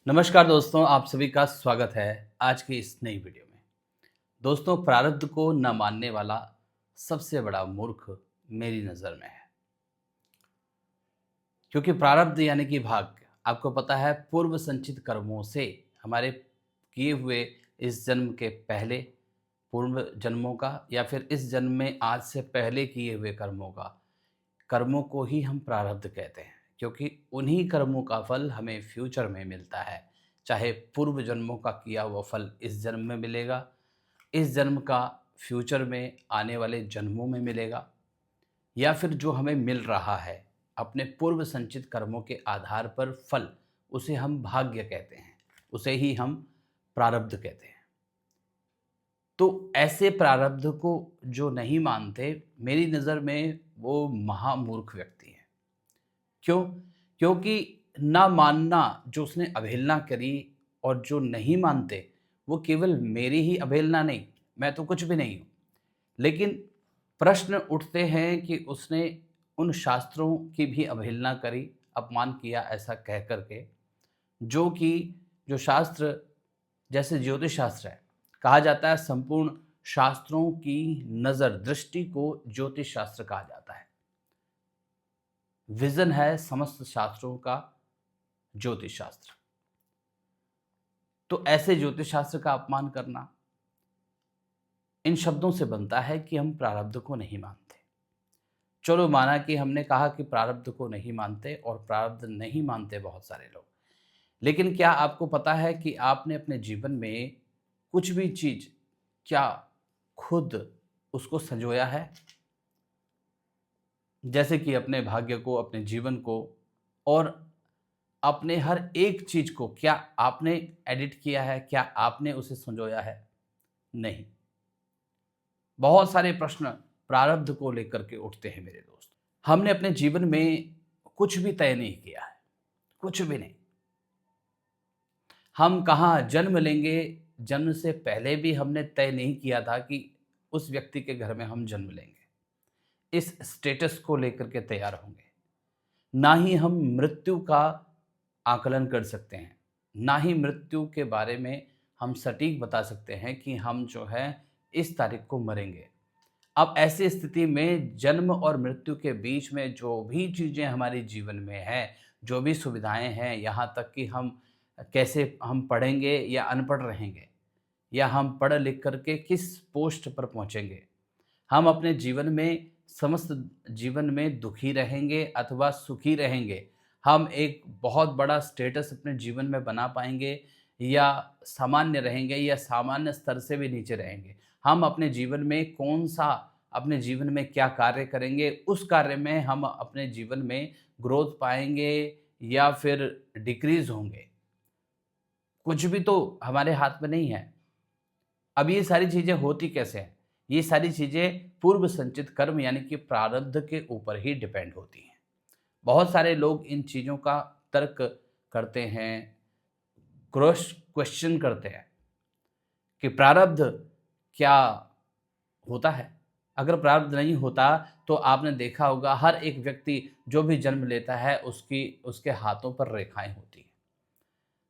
नमस्कार दोस्तों, आप सभी का स्वागत है आज की इस नई वीडियो में। दोस्तों, प्रारब्ध को न मानने वाला सबसे बड़ा मूर्ख मेरी नज़र में है, क्योंकि प्रारब्ध यानी कि भाग्य आपको पता है पूर्व संचित कर्मों से हमारे किए हुए इस जन्म के पहले पूर्व जन्मों का या फिर इस जन्म में आज से पहले किए हुए कर्मों को ही हम प्रारब्ध कहते हैं, क्योंकि उन्हीं कर्मों का फल हमें फ्यूचर में मिलता है। चाहे पूर्व जन्मों का किया हुआ फल इस जन्म में मिलेगा, इस जन्म का फ्यूचर में आने वाले जन्मों में मिलेगा, या फिर जो हमें मिल रहा है अपने पूर्व संचित कर्मों के आधार पर फल, उसे हम भाग्य कहते हैं, उसे ही हम प्रारब्ध कहते हैं। तो ऐसे प्रारब्ध को जो नहीं मानते, मेरी नज़र में वो महामूर्ख व्यक्ति हैं। क्यों? क्योंकि ना मानना, जो उसने अवहेलना करी, और जो नहीं मानते वो केवल मेरी ही अवहेलना नहीं, मैं तो कुछ भी नहीं हूँ। लेकिन प्रश्न उठते हैं कि उसने उन शास्त्रों की भी अवहेलना करी, अपमान किया ऐसा कह कर के, जो कि जो शास्त्र जैसे ज्योतिष शास्त्र है, कहा जाता है संपूर्ण शास्त्रों की नज़र दृष्टि को ज्योतिष शास्त्र कहा जाता है। विजन है समस्त शास्त्रों का ज्योतिष शास्त्र। तो ऐसे ज्योतिष शास्त्र का अपमान करना इन शब्दों से बनता है कि हम प्रारब्ध को नहीं मानते। चलो, माना कि हमने कहा कि प्रारब्ध को नहीं मानते, और प्रारब्ध नहीं मानते बहुत सारे लोग। लेकिन क्या आपको पता है कि आपने अपने जीवन में कुछ भी चीज़ क्या खुद उसको संजोया है? जैसे कि अपने भाग्य को, अपने जीवन को, और अपने हर एक चीज़ को क्या आपने एडिट किया है? क्या आपने उसे संजोया है? नहीं। बहुत सारे प्रश्न प्रारब्ध को लेकर के उठते हैं मेरे दोस्त। हमने अपने जीवन में कुछ भी तय नहीं किया है, कुछ भी नहीं। हम कहाँ जन्म लेंगे, जन्म से पहले भी हमने तय नहीं किया था कि उस व्यक्ति के घर में हम जन्म लेंगे, इस स्टेटस को लेकर के तैयार होंगे। ना ही हम मृत्यु का आकलन कर सकते हैं, ना ही मृत्यु के बारे में हम सटीक बता सकते हैं कि हम जो है इस तारीख को मरेंगे। अब ऐसी स्थिति में जन्म और मृत्यु के बीच में जो भी चीज़ें हमारे जीवन में हैं, जो भी सुविधाएं हैं, यहाँ तक कि हम कैसे हम पढ़ेंगे या अनपढ़ रहेंगे, या हम पढ़ लिख करके किस पोस्ट पर पहुँचेंगे, हम अपने जीवन में समस्त जीवन में दुखी रहेंगे अथवा सुखी रहेंगे, हम एक बहुत बड़ा स्टेटस अपने जीवन में बना पाएंगे, या सामान्य रहेंगे, या सामान्य स्तर से भी नीचे रहेंगे, हम अपने जीवन में कौन सा, अपने जीवन में क्या कार्य करेंगे, उस कार्य में हम अपने जीवन में ग्रोथ पाएंगे या फिर डिक्रीज होंगे, कुछ भी तो हमारे हाथ में नहीं है। अब ये सारी चीज़ें होती कैसे हैं? ये सारी चीज़ें पूर्व संचित कर्म यानी कि प्रारब्ध के ऊपर ही डिपेंड होती हैं। बहुत सारे लोग इन चीज़ों का तर्क करते हैं, क्रॉस क्वेश्चन करते हैं कि प्रारब्ध क्या होता है? अगर प्रारब्ध नहीं होता तो आपने देखा होगा हर एक व्यक्ति जो भी जन्म लेता है उसके हाथों पर रेखाएँ होती हैं।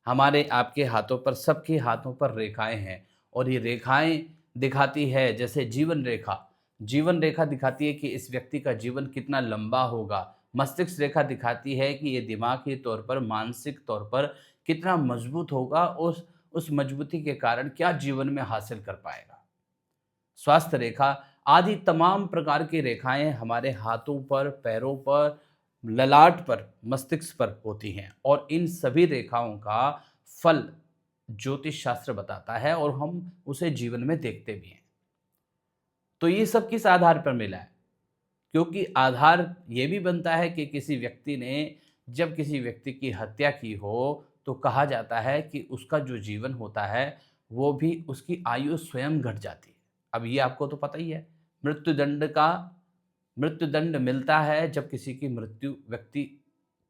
हमारे आपके हाथों पर, सबके हाथों पर रेखाएँ हैं, और ये रेखाएँ दिखाती है, जैसे जीवन रेखा। जीवन रेखा दिखाती है कि इस व्यक्ति का जीवन कितना लंबा होगा। मस्तिष्क रेखा दिखाती है कि ये दिमागी तौर पर, मानसिक तौर पर कितना मजबूत होगा, उस मजबूती के कारण क्या जीवन में हासिल कर पाएगा। स्वास्थ्य रेखा आदि तमाम प्रकार की रेखाएँ हमारे हाथों पर, पैरों पर, ललाट पर, मस्तिष्क पर होती हैं, और इन सभी रेखाओं का फल ज्योतिष शास्त्र बताता है, और हम उसे जीवन में देखते भी हैं। तो ये सब किस आधार पर मिला है? क्योंकि आधार ये भी बनता है कि किसी व्यक्ति ने जब किसी व्यक्ति की हत्या की हो, तो कहा जाता है कि उसका जो जीवन होता है, वो भी, उसकी आयु स्वयं घट जाती है। अब ये आपको तो पता ही है, मृत्युदंड मिलता है जब किसी की मृत्यु व्यक्ति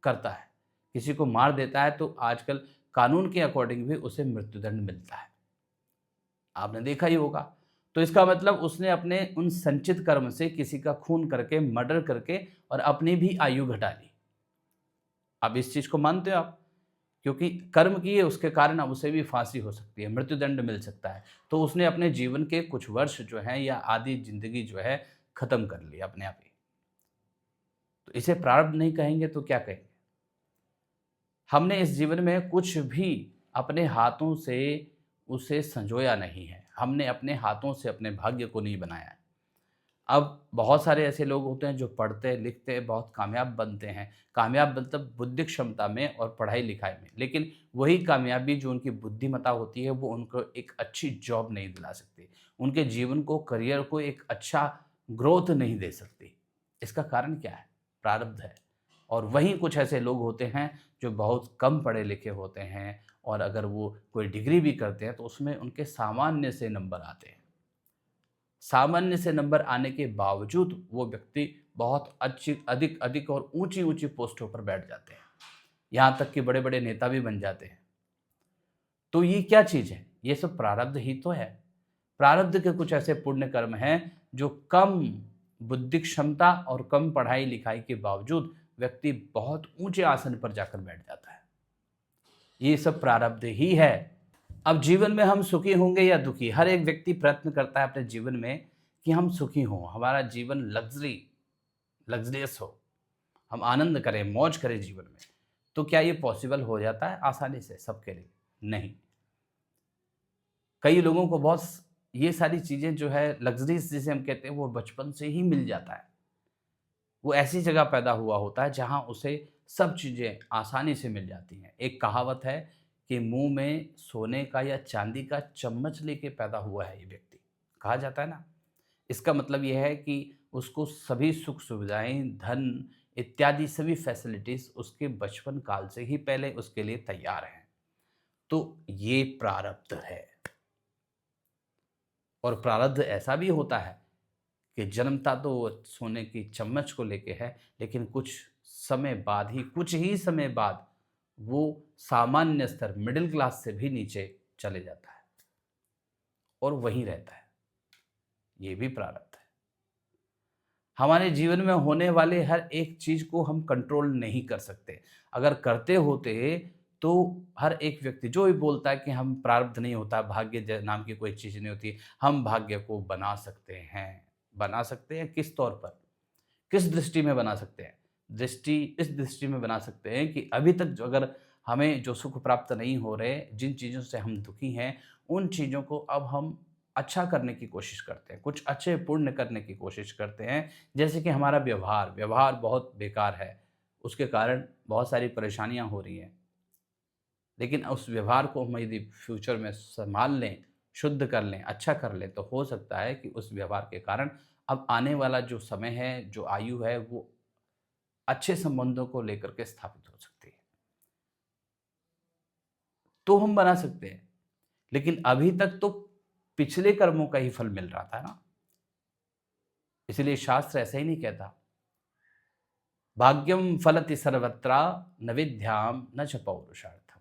करता है, किसी को मार देता है, तो आजकल कानून के अकॉर्डिंग भी उसे मृत्युदंड मिलता है। आपने देखा ही होगा। तो इसका मतलब उसने अपने उन संचित कर्म से किसी का खून करके, मर्डर करके, और अपनी भी आयु घटा ली। अब इस चीज़ को मानते हो आप? क्योंकि कर्म किए उसके कारण अब उसे भी फांसी हो सकती है, मृत्युदंड मिल सकता है। तो उसने अपने जीवन के कुछ वर्ष जो हैं या आधी ज़िंदगी जो है ख़त्म कर ली अपने आप ही। तो इसे प्रारब्ध नहीं कहेंगे तो क्या कहेंगे? हमने इस जीवन में कुछ भी अपने हाथों से उसे सँजोया नहीं है। हमने अपने हाथों से अपने भाग्य को नहीं बनाया है। अब बहुत सारे ऐसे लोग होते हैं जो पढ़ते, लिखते, बहुत कामयाब बनते हैं। कामयाब मतलब बुद्धि क्षमता में और पढ़ाई-लिखाई में। लेकिन वही कामयाबी जो उनकी बुद्धिमत्ता होती है, वो उनको एक अच्छी जॉब नहीं दिला सकती। उनके जीवन को, करियर को एक अच्छा ग्रोथ नहीं दे सकती। इसका कारण क्या है? प्रारब्ध है। और वहीं कुछ ऐसे लोग होते हैं जो बहुत कम पढ़े-लिखे होते हैं और अगर वो कोई डिग्री भी करते हैं, तो उसमें उनके सामान्य से नंबर आते हैं। सामान्य से नंबर आने के बावजूद वो व्यक्ति बहुत अच्छी अधिक अधिक और ऊँची-ऊँची पोस्टों पर बैठ जाते हैं। यहाँ तक कि बड़े-बड़े नेता भी बन जाते हैं। तो ये क्या चीज़ है? ये सब प्रारब्ध ही तो है। प्रारब्ध के कुछ ऐसे पुण्य कर्म हैं जो कम बुद्धि क्षमता और कम पढ़ाई-लिखाई के बावजूद व्यक्ति बहुत ऊँचे आसन पर जाकर बैठ जाता है। ये सब प्रारब्ध ही है। अब जीवन में हम सुखी होंगे या दुखी, हर एक व्यक्ति प्रयत्न करता है अपने जीवन में कि हम सुखी हों, हमारा जीवन लग्ज़रियस हो, हम आनंद करें, मौज करें जीवन में। तो क्या ये पॉसिबल हो जाता है आसानी से सबके लिए? नहीं। कई लोगों को बहुत ये सारी चीज़ें जो है लग्ज़रीज़ जिसे हम कहते हैं वो बचपन से ही मिल जाता है। वो ऐसी जगह पैदा हुआ होता है जहाँ उसे सब चीज़ें आसानी से मिल जाती हैं। एक कहावत है कि मुँह में सोने का या चांदी का चम्मच लेके पैदा हुआ है ये व्यक्ति, कहा जाता है ना। इसका मतलब ये है कि उसको सभी सुख-सुविधाएँ, धन इत्यादि सभी फैसिलिटीज़ उसके बचपन काल से ही पहले उसके लिए तैयार हैं। तो ये प्रारब्ध है। और प्रारब्ध ऐसा भी होता है कि जन्मता तो वो सोने की चम्मच को लेके है, लेकिन कुछ ही समय बाद वो सामान्य स्तर मिडिल क्लास से भी नीचे चले जाता है और वहीं रहता है। ये भी प्रारब्ध है। हमारे जीवन में होने वाले हर एक चीज़ को हम कंट्रोल नहीं कर सकते। अगर करते होते तो हर एक व्यक्ति जो भी बोलता है कि हम प्रारब्ध नहीं होता, भाग्य नाम की कोई चीज़ नहीं होती, हम भाग्य को बना सकते हैं। बना सकते हैं किस तौर पर? किस दृष्टि में बना सकते हैं? इस दृष्टि में बना सकते हैं कि अभी तक जो अगर हमें जो सुख प्राप्त नहीं हो रहे, जिन चीज़ों से हम दुखी हैं, उन चीज़ों को अब हम अच्छा करने की कोशिश करते हैं, कुछ अच्छे पुण्य करने की कोशिश करते हैं। जैसे कि हमारा व्यवहार बहुत बेकार है, उसके कारण बहुत सारी परेशानियाँ हो रही हैं। लेकिन उस व्यवहार को हम यदि फ्यूचर में सँभाल लें, शुद्ध कर लें, अच्छा कर लें, तो हो सकता है कि उस व्यवहार के कारण अब आने वाला जो समय है, जो आयु है, वो अच्छे संबंधों को लेकर के स्थापित हो सकती है। तो हम बना सकते हैं, लेकिन अभी तक तो पिछले कर्मों का ही फल मिल रहा था ना। इसलिए शास्त्र ऐसा ही नहीं कहता, भाग्यम फलति सर्वत्र न विद्याम न च पौरुषार्थम।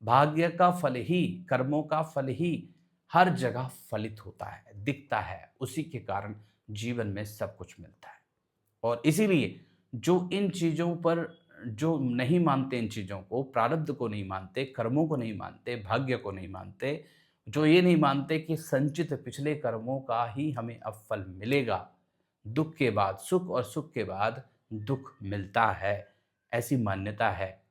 भाग्य का फल ही, कर्मों का फल ही हर जगह फलित होता है, दिखता है, उसी के कारण जीवन में सब कुछ मिलता है। और इसीलिए जो इन चीज़ों पर जो नहीं मानते, इन चीज़ों को, प्रारब्ध को नहीं मानते, कर्मों को नहीं मानते, भाग्य को नहीं मानते, जो ये नहीं मानते कि संचित पिछले कर्मों का ही हमें अब फल मिलेगा, दुख के बाद सुख और सुख के बाद दुख मिलता है, ऐसी मान्यता है।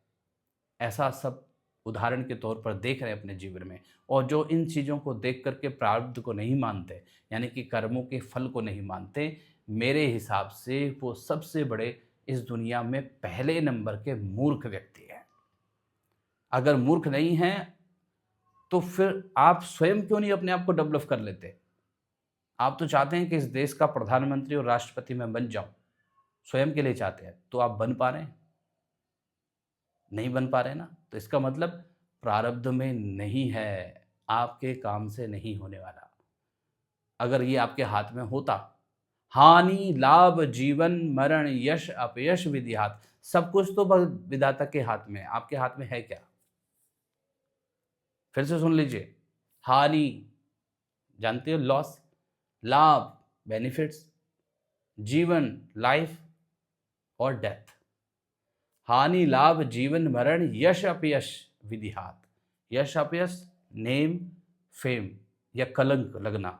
ऐसा सब उदाहरण के तौर पर देख रहे हैं अपने जीवन में। और जो इन चीज़ों को देख कर के प्रारब्ध को नहीं मानते, यानी कि कर्मों के फल को नहीं मानते, मेरे हिसाब से वो सबसे बड़े इस दुनिया में पहले नंबर के मूर्ख व्यक्ति हैं। अगर मूर्ख नहीं हैं, तो फिर आप स्वयं क्यों नहीं अपने आप को डेवलप कर लेते? आप तो चाहते हैं कि इस देश का प्रधानमंत्री और राष्ट्रपति मैं बन जाऊँ, स्वयं के लिए चाहते हैं, तो आप बन पा रहे हैं? नहीं बन पा रहे ना, तो इसका मतलब प्रारब्ध में नहीं है, आपके काम से नहीं होने वाला। अगर ये आपके हाथ में होता, हानि लाभ जीवन मरण यश अपयश विधि हाथ, सब कुछ तो बस विधाता के हाथ में है, आपके हाथ में है क्या? फिर से सुन लीजिए, हानि जानते हो लॉस, लाभ बेनिफिट्स, जीवन लाइफ और डेथ। हानि लाभ जीवन मरण यश अपयश विधिहात, यश अपयश, नेम फेम या कलंक लगना,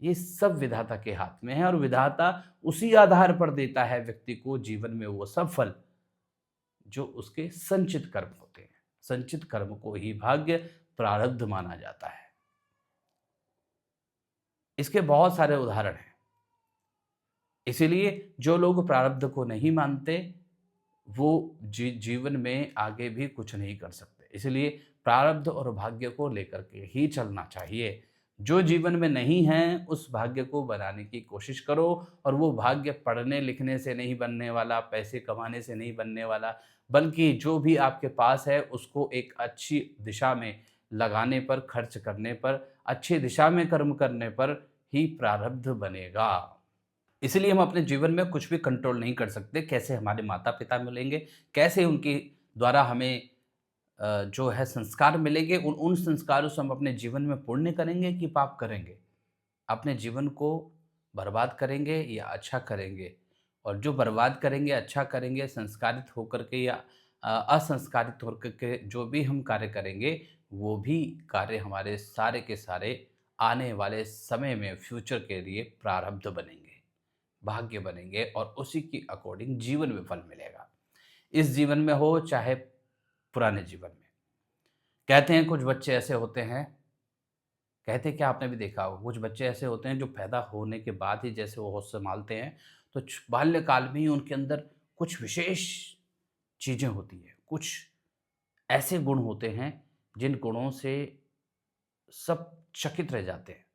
ये सब विधाता के हाथ में है और विधाता उसी आधार पर देता है व्यक्ति को जीवन में वो सब फल जो उसके संचित कर्म होते हैं। संचित कर्म को ही भाग्य प्रारब्ध माना जाता है। इसके बहुत सारे उदाहरण हैं। इसीलिए जो लोग प्रारब्ध को नहीं मानते वो जीवन में आगे भी कुछ नहीं कर सकते। इसलिए प्रारब्ध और भाग्य को लेकर के ही चलना चाहिए। जो जीवन में नहीं है उस भाग्य को बनाने की कोशिश करो और वो भाग्य पढ़ने लिखने से नहीं बनने वाला, पैसे कमाने से नहीं बनने वाला, बल्कि जो भी आपके पास है उसको एक अच्छी दिशा में लगाने पर, खर्च करने पर, अच्छी दिशा में कर्म करने पर ही प्रारब्ध बनेगा। इसलिए हम अपने जीवन में कुछ भी कंट्रोल नहीं कर सकते। कैसे हमारे माता पिता मिलेंगे, कैसे उनके द्वारा हमें जो है संस्कार मिलेंगे, उन संस्कारों से हम अपने जीवन में पुण्य करेंगे कि पाप करेंगे, अपने जीवन को बर्बाद करेंगे या अच्छा करेंगे। और जो बर्बाद करेंगे, अच्छा करेंगे, संस्कारित होकर के या असंस्कारित होकर के जो भी हम कार्य करेंगे, वो भी कार्य हमारे सारे के सारे आने वाले समय में फ्यूचर के लिए प्रारब्ध बनेंगे, भाग्य बनेंगे और उसी की अकॉर्डिंग जीवन में फल मिलेगा। इस जीवन में हो चाहे पुराने जीवन में। कहते हैं कुछ बच्चे ऐसे होते हैं, कहते क्या आपने भी देखा होगा, कुछ बच्चे ऐसे होते हैं जो पैदा होने के बाद ही जैसे वो होश संभालते हैं तो बाल्यकाल में ही उनके अंदर कुछ विशेष चीज़ें होती हैं, कुछ ऐसे गुण होते हैं जिन गुणों से सब चकित रह जाते हैं,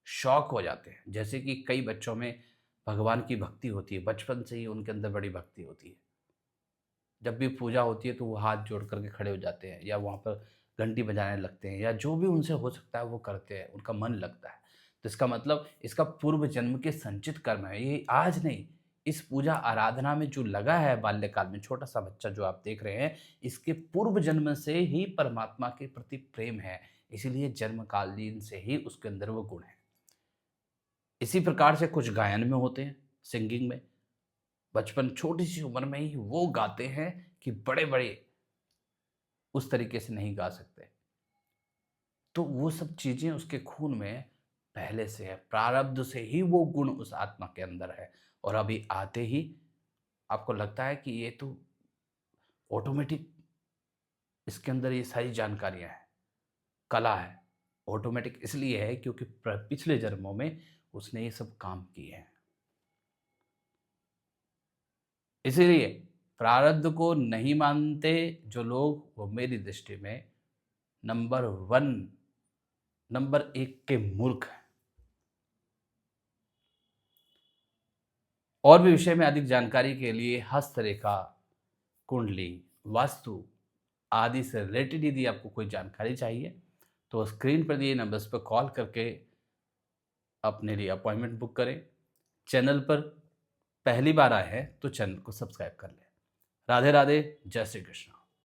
शॉक हो जाते हैं। जैसे कि कई बच्चों में भगवान की भक्ति होती है, बचपन से ही उनके अंदर बड़ी भक्ति होती है। जब भी पूजा होती है तो वो हाथ जोड़ करके खड़े हो जाते हैं या वहाँ पर घंटी बजाने लगते हैं या जो भी उनसे हो सकता है वो करते हैं, उनका मन लगता है। तो इसका मतलब इसका पूर्व जन्म के संचित कर्म है, ये आज नहीं। इस पूजा आराधना में जो लगा है बाल्यकाल में, छोटा सा बच्चा जो आप देख रहे हैं, इसके पूर्व जन्म से ही परमात्मा के प्रति प्रेम है, इसीलिए जन्मकालीन से ही उसके अंदर वो गुण है। इसी प्रकार से कुछ गायन में होते हैं, सिंगिंग में, बचपन छोटी सी उम्र में ही वो गाते हैं कि बड़े बड़े उस तरीके से नहीं गा सकते। तो वो सब चीज़ें उसके खून में पहले से है, प्रारब्ध से ही वो गुण उस आत्मा के अंदर है और अभी आते ही आपको लगता है कि ये तो ऑटोमेटिक इसके अंदर ये सारी जानकारियां हैं, कला है। ऑटोमेटिक इसलिए है क्योंकि पिछले जन्मों में उसने ये सब काम किए हैं। इसीलिए प्रारब्ध को नहीं मानते जो लोग, वो मेरी दृष्टि में नंबर 1 के मूर्ख हैं। और भी विषय में अधिक जानकारी के लिए हस्तरेखा, कुंडली, वास्तु आदि से रिलेटेड यदि आपको कोई जानकारी चाहिए तो स्क्रीन पर दिए नंबर्स पर कॉल करके अपने लिए अपॉइंटमेंट बुक करें। चैनल पर पहली बार आए हैं तो चैनल को सब्सक्राइब कर लें। राधे राधे, जय श्री कृष्ण।